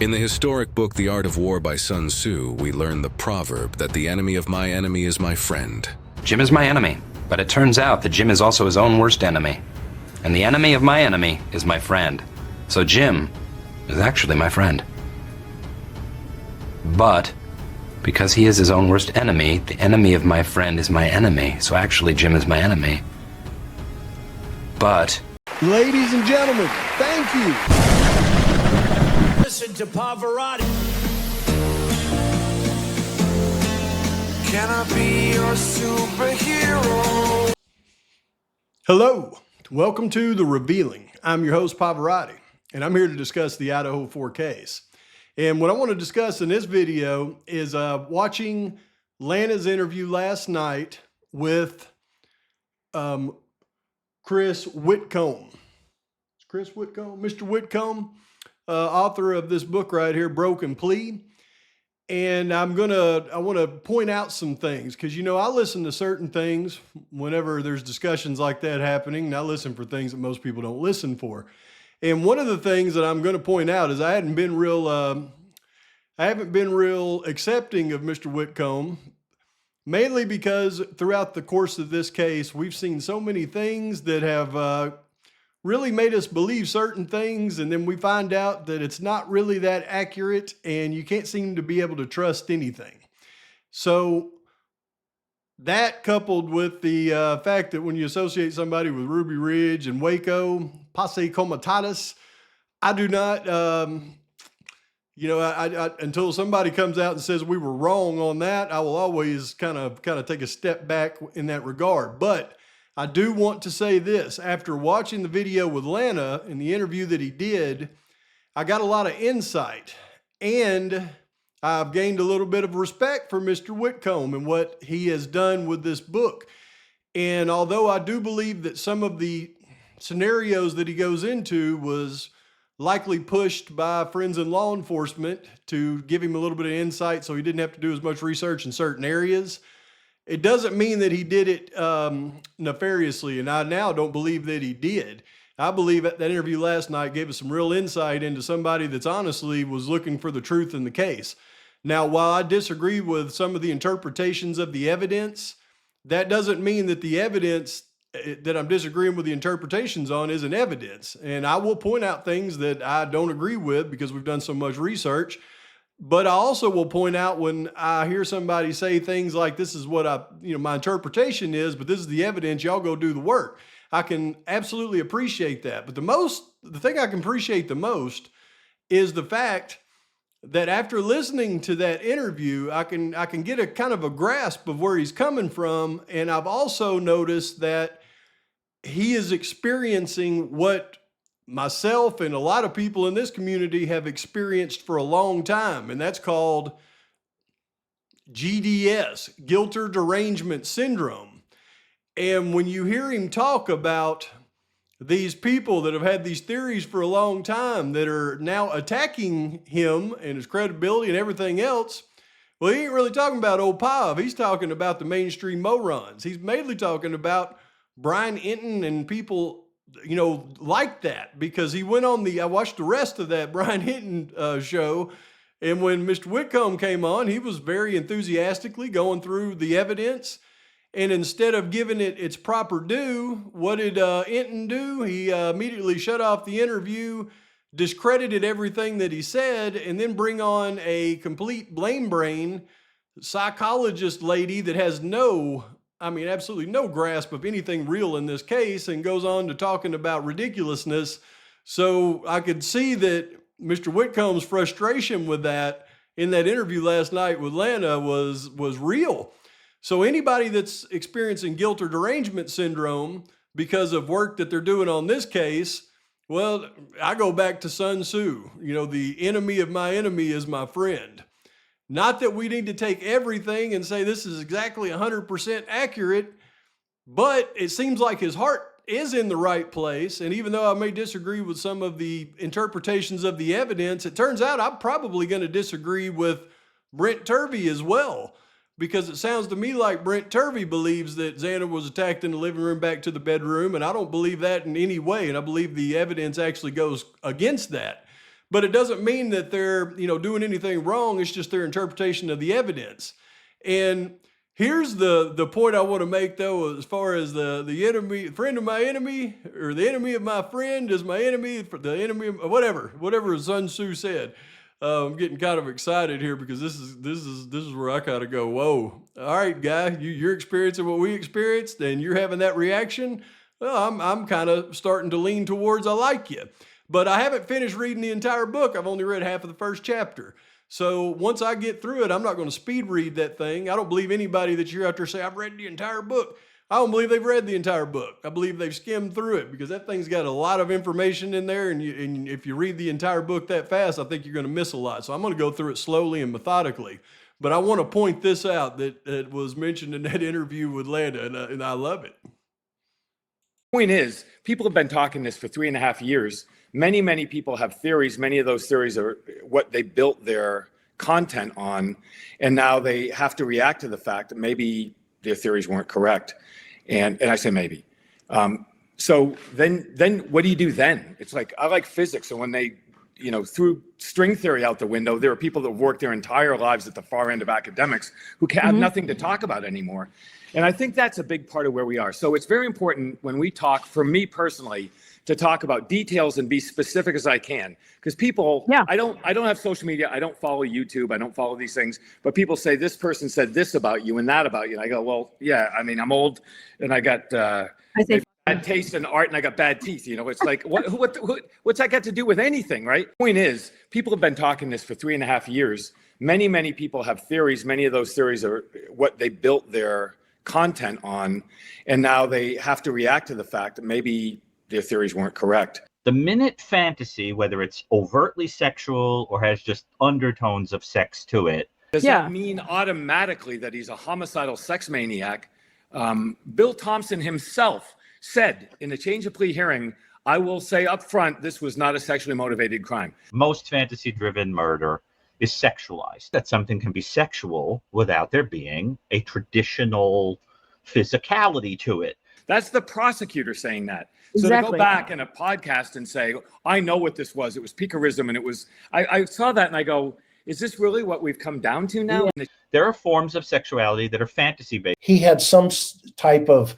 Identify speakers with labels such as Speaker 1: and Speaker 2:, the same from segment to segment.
Speaker 1: In the historic book The Art of War by Sun Tzu, we learn the proverb that the enemy of my enemy is my friend.
Speaker 2: Jim is my enemy, but it turns out that Jim is also his own worst enemy. And the enemy of my enemy is my friend. So Jim is actually my friend. But because he is his own worst enemy, the enemy of my friend is my enemy. So actually Jim is my enemy. But...
Speaker 3: Ladies and gentlemen, thank you.
Speaker 4: Listen to Pavarotti.
Speaker 5: Can I be your superhero?
Speaker 3: Hello, welcome to The Revealing. I'm your host, Pavarotti, and I'm here to discuss the Idaho 4 case. And what I want to discuss in this video is watching Lana'S interview last night with Chris Whitcomb. Chris Whitcomb, Mr. Whitcomb, author of this book right here, Broken Plea. And I want to point out some things because, you know, I listen to certain things whenever there's discussions like that happening, and I listen for things that most people don't listen for. And one of the things that I'm going to point out is I haven't been real accepting of Mr. Whitcomb, mainly because throughout the course of this case, we've seen so many things that have really made us believe certain things, and then we find out that it's not really that accurate, and you can't seem to be able to trust anything. So that, coupled with the fact that when you associate somebody with Ruby Ridge and Waco, posse comitatus, I do not, until somebody comes out and says we were wrong on that, I will always kind of take a step back in that regard. But I do want to say this: after watching the video with Lana and the interview that he did, I got a lot of insight, and I've gained a little bit of respect for Mr. Whitcomb and what he has done with this book. And although I do believe that some of the scenarios that he goes into was likely pushed by friends in law enforcement to give him a little bit of insight so he didn't have to do as much research in certain areas, it doesn't mean that he did it nefariously, and I now don't believe that he did. I believe that interview last night gave us some real insight into somebody that's honestly was looking for the truth in the case. Now, while I disagree with some of the interpretations of the evidence, that doesn't mean that the evidence that I'm disagreeing with the interpretations on isn't evidence. And I will point out things that I don't agree with because we've done so much research. But I also will point out when I hear somebody say things like, this is what my interpretation is, but this is the evidence, y'all go do the work. I can absolutely appreciate that. But the thing I can appreciate the most is the fact that after listening to that interview, I can get a kind of a grasp of where he's coming from. And I've also noticed that he is experiencing what myself and a lot of people in this community have experienced for a long time, and that's called GDS, guilt or derangement syndrome. And when you hear him talk about these people that have had these theories for a long time that are now attacking him and his credibility and everything else, well, he ain't really talking about old Pav. He's talking about the mainstream morons. He's mainly talking about Brian Enton and people like that, because he went on I watched the rest of that Brian Hinton show, and when Mr. Whitcomb came on, he was very enthusiastically going through the evidence, and instead of giving it its proper due, what did Hinton do? He immediately shut off the interview, discredited everything that he said, and then bring on a complete blame brain psychologist lady that has absolutely no grasp of anything real in this case, and goes on to talking about ridiculousness. So I could see that Mr. Whitcomb's frustration with that in that interview last night with Lana was real. So anybody that's experiencing guilt or derangement syndrome because of work that they're doing on this case, well, I go back to Sun Tzu, the enemy of my enemy is my friend. Not that we need to take everything and say this is exactly 100% accurate, but it seems like his heart is in the right place. And even though I may disagree with some of the interpretations of the evidence, it turns out I'm probably going to disagree with Brent Turvey as well, because it sounds to me like Brent Turvey believes that Xana was attacked in the living room back to the bedroom, and I don't believe that in any way, and I believe the evidence actually goes against that. but it doesn't mean that they're, doing anything wrong. It's just their interpretation of the evidence. And here's the point I want to make, though, as far as the enemy, friend of my enemy, or the enemy of my friend is my enemy, the enemy of whatever Sun Tzu said. I'm getting kind of excited here because this is where I kind of go, whoa, all right, guy, you're experiencing what we experienced, and you're having that reaction. Well, I'm kind of starting to lean towards I like you, but I haven't finished reading the entire book. I've only read half of the first chapter. So once I get through it, I'm not going to speed read that thing. I don't believe anybody that you're out there say, I've read the entire book. I don't believe they've read the entire book. I believe they've skimmed through it because that thing's got a lot of information in there. And if you read the entire book that fast, I think you're going to miss a lot. So I'm going to go through it slowly and methodically. But I want to point this out that it was mentioned in that interview with Lana, and I love it.
Speaker 4: Point is, people have been talking this for 3.5 years. Many people have theories. Many of those theories are what they built their content on. And now they have to react to the fact that maybe their theories weren't correct. And I say maybe. So then what do you do then? It's like, I like physics. So when they, threw string theory out the window, there are people that work their entire lives at the far end of academics who have nothing to talk about anymore. And I think that's a big part of where we are. So it's very important when we talk, for me personally, to talk about details and be specific as I can. Because people, I don't have social media. I don't follow YouTube. I don't follow these things. But people say, this person said this about you and that about you. And I go, well, yeah, I mean, I'm old and I got bad taste in art and I got bad teeth. It's like, what's that got to do with anything, right? Point is, people have been talking this for 3.5 years. Many people have theories. Many of those theories are what they built their content on. And now they have to react to the fact that maybe their theories weren't correct.
Speaker 6: The minute fantasy, whether it's overtly sexual or has just undertones of sex to it,
Speaker 4: does that mean automatically that he's a homicidal sex maniac? Bill Thompson himself said in the change of plea hearing, I will say up front, this was not a sexually motivated crime.
Speaker 6: Most fantasy-driven murder is sexualized. That something can be sexual without there being a traditional physicality to it.
Speaker 4: That's the prosecutor saying that.
Speaker 7: Exactly.
Speaker 4: So to go back in a podcast and say, I know what this was. It was picarism. And it was, I saw that and I go, is this really what we've come down to now?
Speaker 6: Yeah. There are forms of sexuality that are fantasy-based.
Speaker 8: He had some type of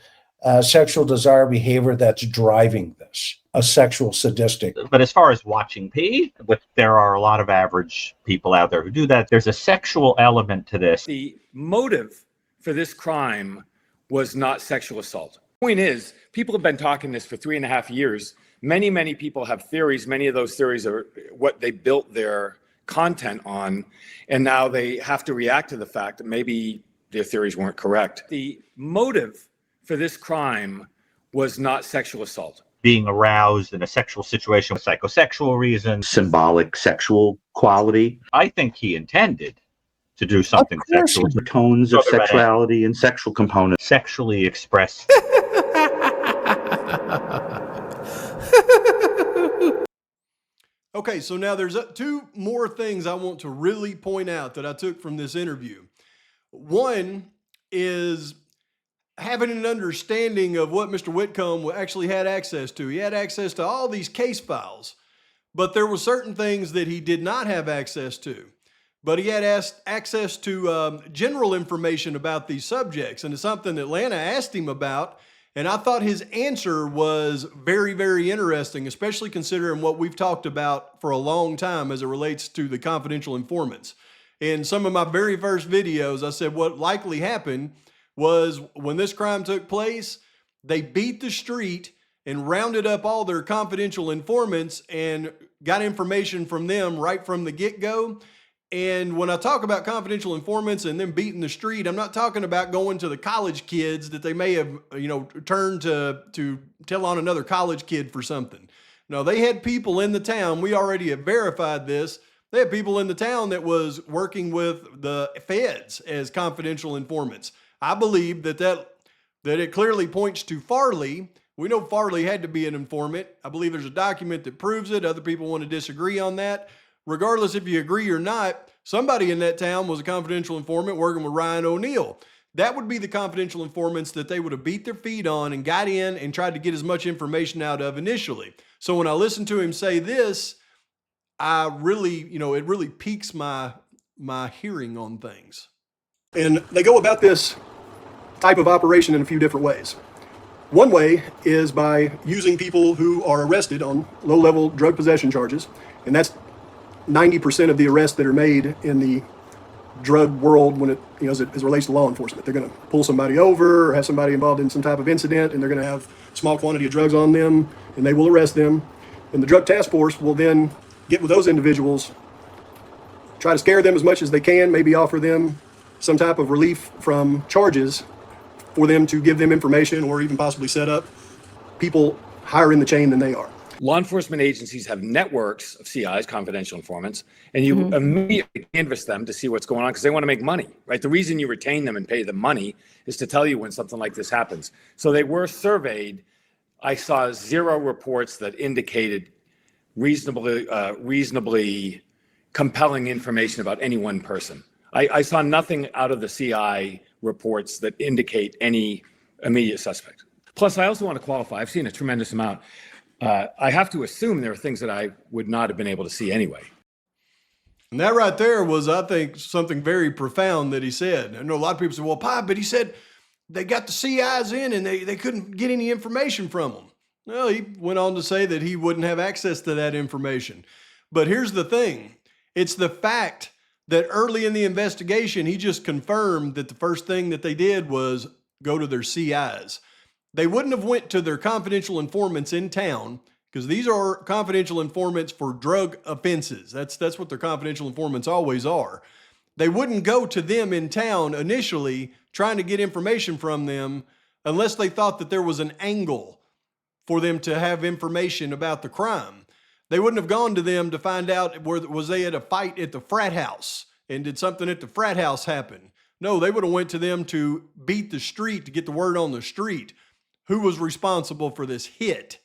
Speaker 8: sexual desire behavior that's driving this, a sexual sadistic.
Speaker 6: But as far as watching P, there are a lot of average people out there who do that. There's a sexual element to this.
Speaker 4: The motive for this crime was not sexual assault. Point is, people have been talking this for 3.5 years. Many people have theories. Many of those theories are what they built their content on. And now they have to react to the fact that maybe their theories weren't correct. The motive for this crime was not sexual assault.
Speaker 6: Being aroused in a sexual situation with psychosexual reasons.
Speaker 9: Symbolic sexual quality.
Speaker 6: I think he intended to do something sexual.
Speaker 9: Tones of sexuality and sexual components.
Speaker 6: Sexually expressed.
Speaker 3: Okay, so now there's two more things I want to really point out that I took from this interview. One is having an understanding of what Mr. Whitcomb actually had access to. He had access to all these case files, but there were certain things that he did not have access to. But he had access to general information about these subjects, and it's something that Lana asked him about, and I thought his answer was very, very interesting, especially considering what we've talked about for a long time as it relates to the confidential informants. In some of my very first videos, I said what likely happened was when this crime took place, they beat the street and rounded up all their confidential informants and got information from them right from the get-go. And when I talk about confidential informants and them beating the street, I'm not talking about going to the college kids that they may have, turned to tell on another college kid for something. No, they had people in the town. We already have verified this. They had people in the town that was working with the feds as confidential informants. I believe that it clearly points to Farley. We know Farley had to be an informant. I believe there's a document that proves it. Other people want to disagree on that. Regardless if you agree or not, somebody in that town was a confidential informant working with Ryan O'Neal. That would be the confidential informants that they would have beat their feet on and got in and tried to get as much information out of initially. So when I listened to him say this, I really, it really piques my hearing on things. And they go about this type of operation in a few different ways. One way is by using people who are arrested on low-level drug possession charges, and that's 90% of the arrests that are made in the drug world when it, as it relates to law enforcement. They're going to pull somebody over or have somebody involved in some type of incident, and they're going to have a small quantity of drugs on them, and they will arrest them. And the drug task force will then get with those individuals, try to scare them as much as they can, maybe offer them some type of relief from charges for them to give them information or even possibly set up people higher in the chain than they are.
Speaker 4: Law enforcement agencies have networks of CIs, confidential informants, and you immediately canvass them to see what's going on because they want to make money, right? The reason you retain them and pay them money is to tell you when something like this happens. So they were surveyed. I saw 0 reports that indicated reasonably compelling information about any one person. I saw nothing out of the CI reports that indicate any immediate suspect. Plus, I also want to qualify. I've seen a tremendous amount. I have to assume there are things that I would not have been able to see anyway.
Speaker 3: And that right there was, I think, something very profound that he said. I know a lot of people say, well, Pop, but he said they got the CIs in and they couldn't get any information from them. Well, he went on to say that he wouldn't have access to that information. But here's the thing. It's the fact that early in the investigation, he just confirmed that the first thing that they did was go to their CIs. They wouldn't have went to their confidential informants in town because these are confidential informants for drug offenses. That's what their confidential informants always are. They wouldn't go to them in town initially trying to get information from them unless they thought that there was an angle for them to have information about the crime. They wouldn't have gone to them to find out was they at a fight at the frat house and did something at the frat house happen. No, they would have went to them to beat the street, to get the word on the street. Who was responsible for this hit?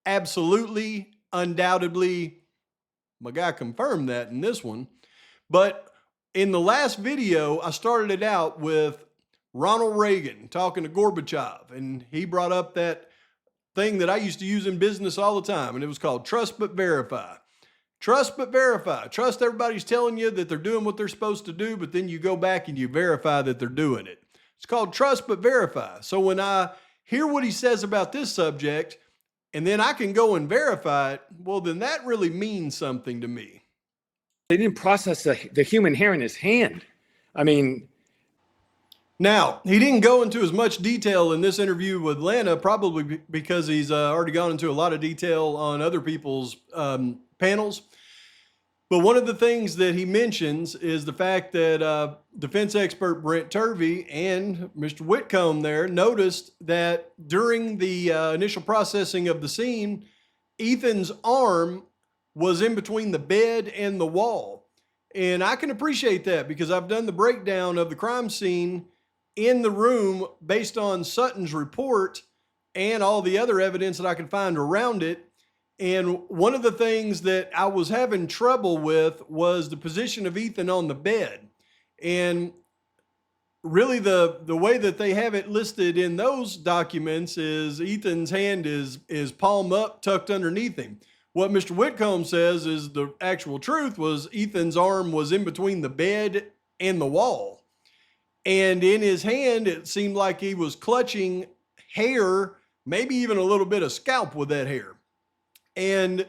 Speaker 3: Absolutely, undoubtedly, my guy confirmed that in this one. But in the last video, I started it out with Ronald Reagan talking to Gorbachev, and he brought up that thing that I used to use in business all the time, and it was called trust but verify. Trust but verify. Trust everybody's telling you that they're doing what they're supposed to do, but then you go back and you verify that they're doing it. It's called trust but verify. So when I hear what he says about this subject, and then I can go and verify it, well, then that really means something to me.
Speaker 4: They didn't process the human hair in his hand. I mean,
Speaker 3: now, he didn't go into as much detail in this interview with Lana, probably because he's already gone into a lot of detail on other people's panels. But one of the things that he mentions is the fact that defense expert Brent Turvey and Mr. Whitcomb there noticed that during the initial processing of the scene, Ethan's arm was in between the bed and the wall. And I can appreciate that because I've done the breakdown of the crime scene in the room based on Sutton's report and all the other evidence that I could find around it. And one of the things that I was having trouble with was the position of Ethan on the bed. And really the way that they have it listed in those documents is Ethan's hand is palm up, tucked underneath him. What Mr. Whitcomb says is the actual truth was Ethan's arm was in between the bed and the wall. And in his hand, it seemed like he was clutching hair, maybe even a little bit of scalp with that hair. And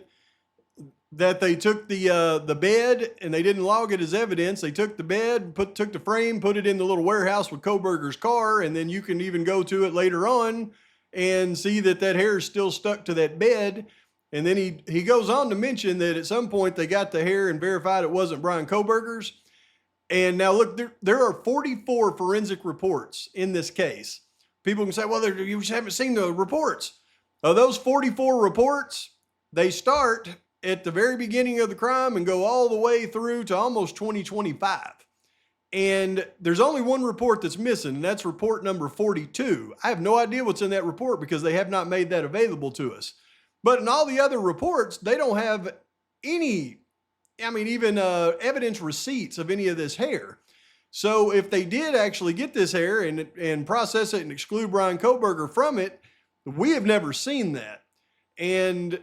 Speaker 3: that they took the bed and they didn't log it as evidence. They took the bed, took the frame, put it in the little warehouse with Koberger's car, and then you can even go to it later on and see that hair is still stuck to that bed. And then he goes on to mention that at some point they got the hair and verified it wasn't Brian Koberger's. And now look, there are 44 forensic reports in this case. People can say, well, you just haven't seen the reports. Of those 44 reports, they start at the very beginning of the crime and go all the way through to almost 2025. And there's only one report that's missing, and that's report number 42. I have no idea what's in that report because they have not made that available to us. But in all the other reports, they don't have any, even evidence receipts of any of this hair. So if they did actually get this hair and process it and exclude Brian Koberger from it, we have never seen that. And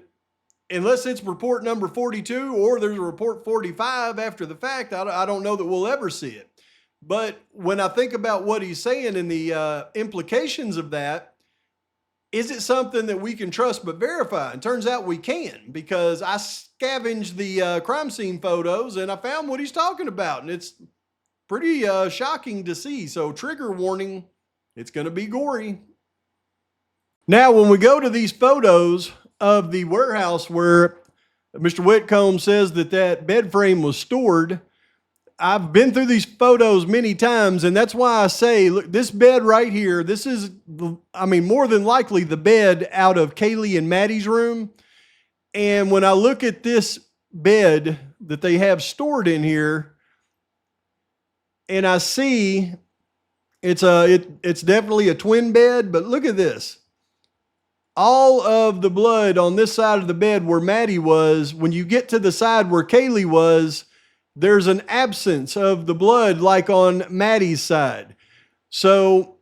Speaker 3: unless it's report number 42 or there's a report 45 after the fact, I don't know that we'll ever see it. But when I think about what he's saying and the implications of that, is it something that we can trust but verify? And turns out we can, because I scavenged the crime scene photos and I found what he's talking about. And it's pretty shocking to see. So trigger warning, it's going to be gory. Now, when we go to these photos of the warehouse where Mr. Whitcomb says that that bed frame was stored, I've been through these photos many times, and that's why I say, look, this bed right here, this is, more than likely the bed out of Kaylee and Maddie's room. And when I look at this bed that they have stored in here, and I see it's definitely a twin bed, but look at this. All of the blood on this side of the bed where Maddie was, when you get to the side where Kaylee was, there's an absence of the blood like on Maddie's side. So,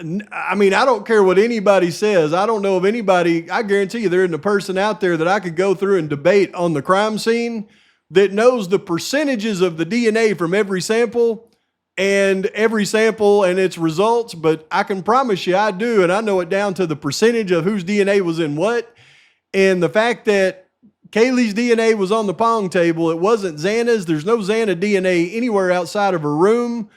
Speaker 3: I don't care what anybody says. I don't know of anybody, I guarantee you there isn't a person out there that I could go through and debate on the crime scene that knows the percentages of the DNA from every sample and its results, but I can promise you I do, and I know it down to the percentage of whose DNA was in what. And the fact that Kaylee's DNA was on the pong table, it wasn't Xana's. There's no Xana DNA anywhere outside of her room.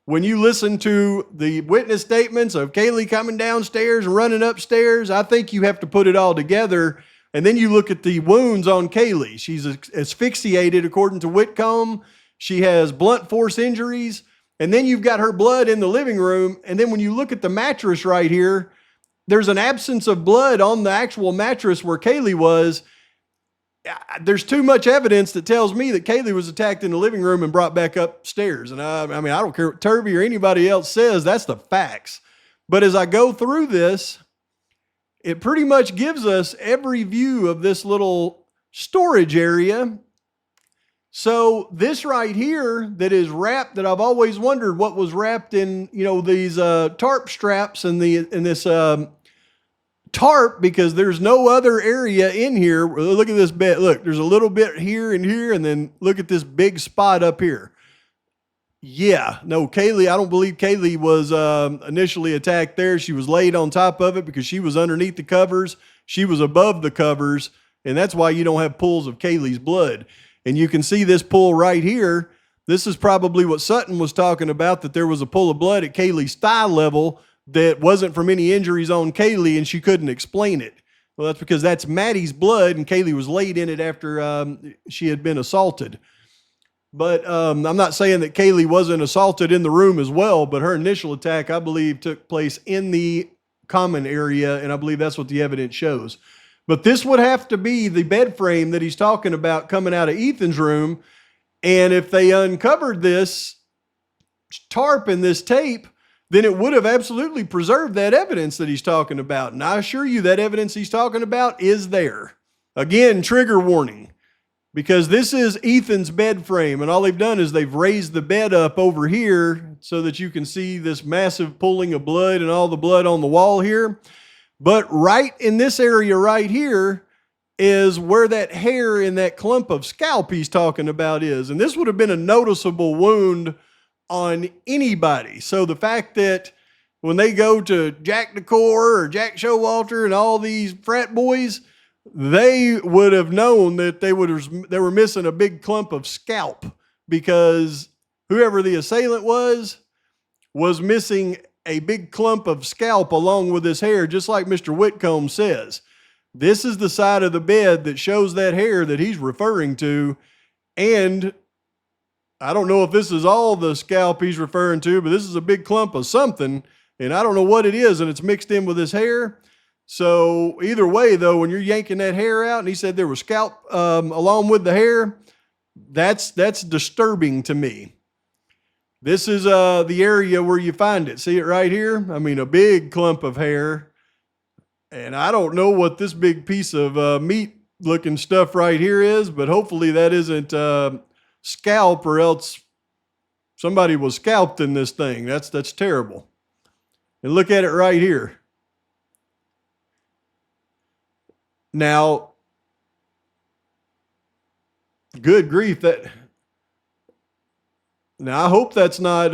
Speaker 3: When you listen to the witness statements of Kaylee coming downstairs and running upstairs, I think you have to put it all together. And then you look at the wounds on Kaylee. She's asphyxiated, according to Whitcomb. She has blunt force injuries. And then you've got her blood in the living room. And then when you look at the mattress right here, there's an absence of blood on the actual mattress where Kaylee was. There's too much evidence that tells me that Kaylee was attacked in the living room and brought back upstairs. And I don't care what Turby or anybody else says, that's the facts. But as I go through this, it pretty much gives us every view of this little storage area. So this right here that is wrapped, that I've always wondered what was wrapped in, these tarp straps and this tarp, because there's no other area in here. Look at this bed. Look, there's a little bit here and here, and then look at this big spot up here. Yeah, no, Kaylee, I don't believe Kaylee was initially attacked there. She was laid on top of it because she was underneath the covers. She was above the covers, and that's why you don't have pools of Kaylee's blood. And you can see this pool right here. This is probably what Sutton was talking about, that there was a pool of blood at Kaylee's thigh level that wasn't from any injuries on Kaylee, and she couldn't explain it. Well, that's because that's Maddie's blood, and Kaylee was laid in it after she had been assaulted. But I'm not saying that Kaylee wasn't assaulted in the room as well, but her initial attack, I believe, took place in the common area, and I believe that's what the evidence shows. But this would have to be the bed frame that he's talking about coming out of Ethan's room. And if they uncovered this tarp and this tape, then it would have absolutely preserved that evidence that he's talking about. And I assure you that evidence he's talking about is there. Again, trigger warning, because this is Ethan's bed frame, and all they've done is they've raised the bed up over here so that you can see this massive pooling of blood and all the blood on the wall here. But right in this area right here is where that hair in that clump of scalp he's talking about is. And this would have been a noticeable wound on anybody. So the fact that when they go to Jack Decor or Jack Showalter and all these frat boys, they would have known that they were missing a big clump of scalp, because whoever the assailant was missing a big clump of scalp along with his hair, just like Mr. Whitcomb says. This is the side of the bed that shows that hair that he's referring to. And I don't know if this is all the scalp he's referring to, but this is a big clump of something, and I don't know what it is, and it's mixed in with his hair. So either way, though, when you're yanking that hair out, and he said there was scalp along with the hair, that's disturbing to me. This is the area where you find it. See it right here? A big clump of hair. And I don't know what this big piece of meat-looking stuff right here is, but hopefully that isn't scalp, or else somebody was scalped in this thing. That's terrible. And look at it right here. Now, Good grief. Now I hope that's not,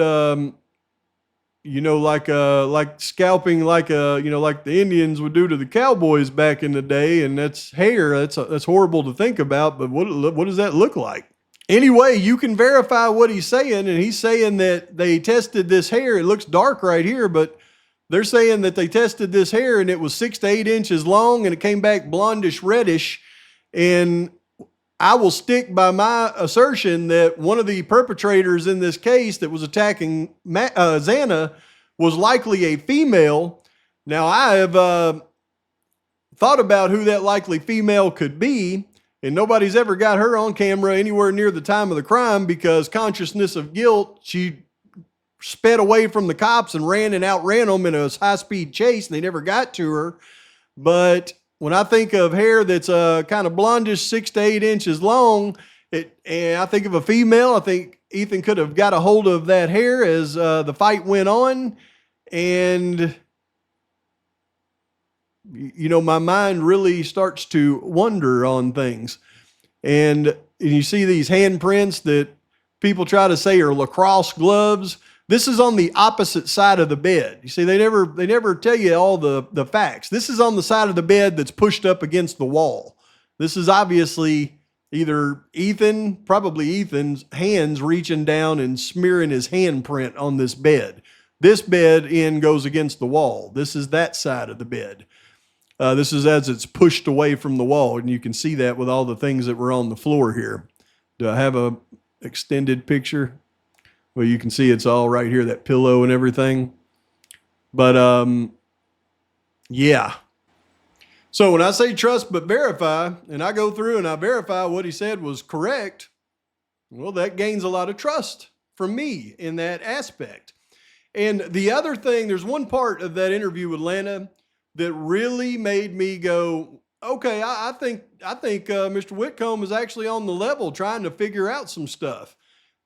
Speaker 3: like scalping, like like the Indians would do to the cowboys back in the day. And that's hair. That's horrible to think about, but what does that look like? Anyway, you can verify what he's saying, and he's saying that they tested this hair. It looks dark right here, but they're saying that they tested this hair and it was 6 to 8 inches long and it came back blondish reddish. And I will stick by my assertion that one of the perpetrators in this case that was attacking Xana was likely a female. Now, I have thought about who that likely female could be, and nobody's ever got her on camera anywhere near the time of the crime because consciousness of guilt, she sped away from the cops and ran and outran them in a high-speed chase, and they never got to her. But when I think of hair that's kind of blondish, 6 to 8 inches long, and I think of a female, I think Ethan could have got a hold of that hair as the fight went on. And, my mind really starts to wonder on things. And you see these handprints that people try to say are lacrosse gloves. This is on the opposite side of the bed. You see, they never tell you all the facts. This is on the side of the bed that's pushed up against the wall. This is obviously either probably Ethan's hands reaching down and smearing his handprint on this bed. This bed end goes against the wall. This is that side of the bed. This is as it's pushed away from the wall, and you can see that with all the things that were on the floor here. Do I have a extended picture? Well, you can see it's all right here, that pillow and everything. But, yeah. So when I say trust but verify, and I go through and I verify what he said was correct, well, that gains a lot of trust from me in that aspect. And the other thing, there's one part of that interview with Lana that really made me go, okay, I think Mr. Whitcomb is actually on the level trying to figure out some stuff,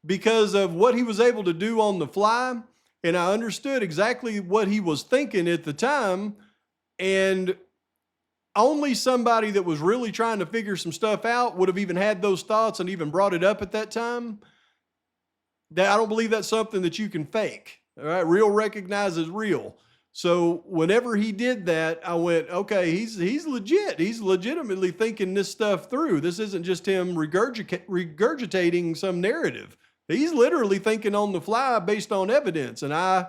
Speaker 3: because of what he was able to do on the fly. And I understood exactly what he was thinking at the time. And only somebody that was really trying to figure some stuff out would have even had those thoughts and even brought it up at that time. That I don't believe that's something that you can fake. All right. Real recognizes real. So whenever he did that, I went, okay, he's legit. He's legitimately thinking this stuff through. This isn't just him regurgitating some narrative. He's literally thinking on the fly based on evidence. And I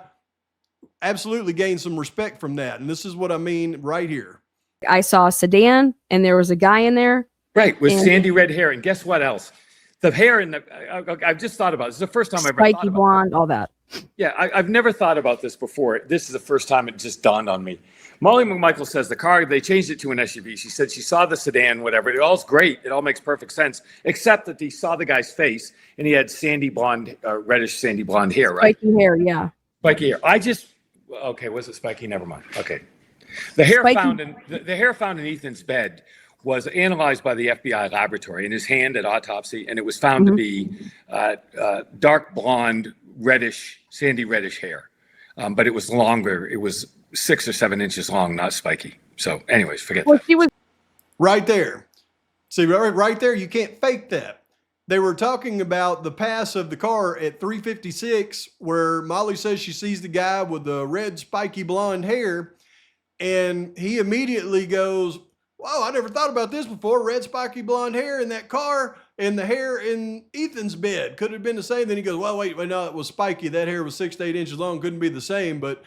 Speaker 3: absolutely gained some respect from that. And this is what I mean right here.
Speaker 7: I saw a sedan and there was a guy in there.
Speaker 4: Right, with sandy red hair. And guess what else? The hair in the, I've just thought about it. This is the first time I've ever thought
Speaker 7: Spiky
Speaker 4: about
Speaker 7: blonde, all that.
Speaker 4: Yeah, I've never thought about this before. This is the first time it just dawned on me. Molly McMichael says the car, they changed it to an SUV. She said she saw the sedan, whatever. It all's great. It all makes perfect sense, except that he saw the guy's face and he had sandy blonde, reddish sandy blonde hair, right?
Speaker 7: Spiky hair, yeah.
Speaker 4: Spiky hair. Okay, was it spiky? Never mind. Okay. The hair found in Ethan's bed was analyzed by the FBI laboratory in his hand at autopsy, and it was found to be dark blonde, reddish, sandy reddish hair. But it was longer. It was 6 or 7 inches long, not spiky. So anyways, forget that.
Speaker 7: She was
Speaker 3: Right there. See, right there, you can't fake that. They were talking about the pass of the car at 356, where Molly says she sees the guy with the red, spiky blonde hair, and he immediately goes, "Whoa, I never thought about this before. Red, spiky blonde hair in that car, and the hair in Ethan's bed. Could have been the same." Then he goes, "Well, wait, no, it was spiky. That hair was 6 to 8 inches long. Couldn't be the same." But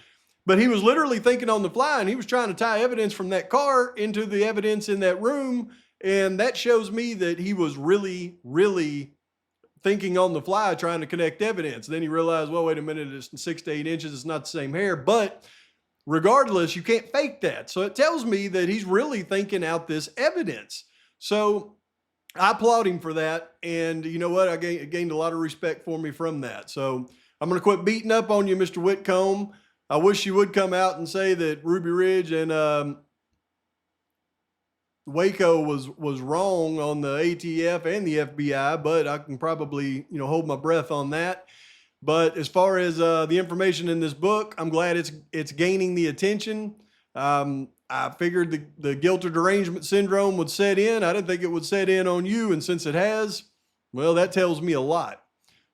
Speaker 3: he was literally thinking on the fly, and he was trying to tie evidence from that car into the evidence in that room. And that shows me that he was really, really thinking on the fly, trying to connect evidence. Then he realized, well, wait a minute, it's 6 to 8 inches. It's not the same hair. But regardless, you can't fake that. So it tells me that he's really thinking out this evidence. So I applaud him for that. And you know what? I gained a lot of respect for me from that. So I'm going to quit beating up on you, Mr. Whitcomb. I wish you would come out and say that Ruby Ridge and Waco was wrong on the ATF and the FBI, but I can probably, hold my breath on that. But as far as the information in this book, I'm glad it's gaining the attention. I figured the guilt or derangement syndrome would set in. I didn't think it would set in on you, and since it has, Well, that tells me a lot.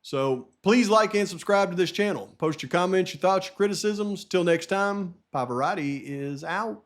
Speaker 3: So please like and subscribe to this channel. Post your comments, your thoughts, your criticisms. Till next time, Pavarotti is out.